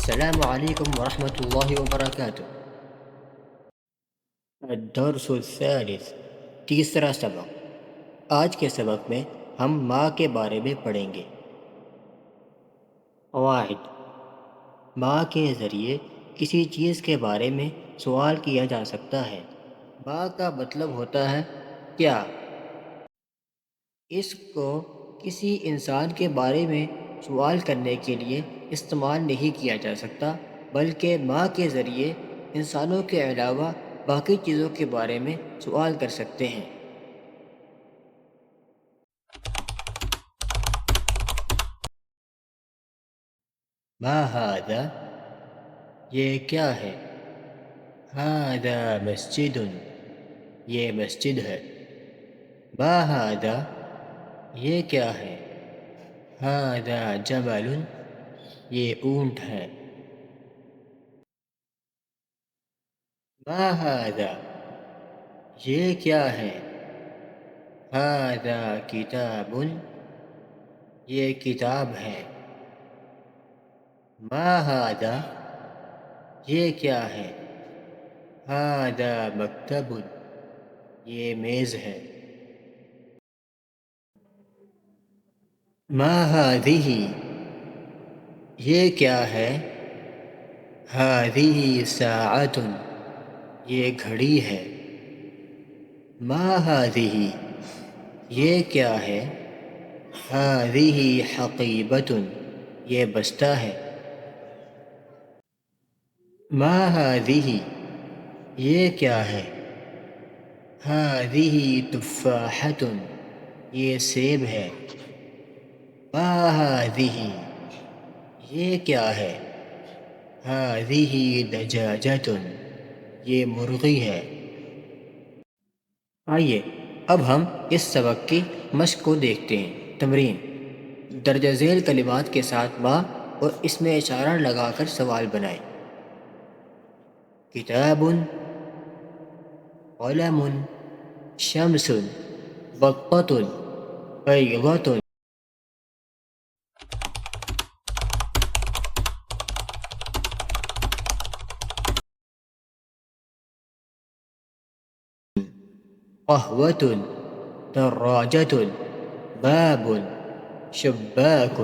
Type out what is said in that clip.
السلام علیکم ورحمۃ اللہ وبرکاتہ۔ الدرس الثالث، تیسرا سبق۔ آج کے سبق میں ہم ماں کے بارے میں پڑھیں گے۔ قواعد: ماں کے ذریعے کسی چیز کے بارے میں سوال کیا جا سکتا ہے۔ ماں کا مطلب ہوتا ہے کیا؟ اس کو کسی انسان کے بارے میں سوال کرنے کے لیے استعمال نہیں کیا جا سکتا، بلکہ ماں کے ذریعے انسانوں کے علاوہ باقی چیزوں کے بارے میں سوال کر سکتے ہیں۔ ما هذا، یہ کیا ہے؟ هذا مسجد، یہ مسجد ہے۔ ما هذا، یہ کیا ہے؟ هذا جمل، یہ اونٹ ہے۔ ما هذا، یہ کیا ہے؟ هذا کتاب، یہ کتاب ہے۔ ما هذا، یہ کیا ہے؟ هذا مکتب، یہ میز ہے۔ ما هذه، یہ کیا ہے؟ هذه ساعة، یہ گھڑی ہے۔ ما هذه، یہ کیا ہے؟ هذه حقیبة، یہ بستہ ہے۔ ما هذه، یہ کیا ہے؟ هذه تفاحة، یہ سیب ہے۔ ما هذه، یہ کیا ہے؟ هذه دجاجة، یہ مرغی ہے۔ آئیے اب ہم اس سبق کی مشق کو دیکھتے ہیں۔ تمرین: درجہ ذیل کلمات کے ساتھ ماں اور اس میں اشارہ لگا کر سوال بنائیں۔ کتاب، قلم، شمس، بطۃ، بیضۃ۔ قہوۃ، دراجۃ، باب، شباک۔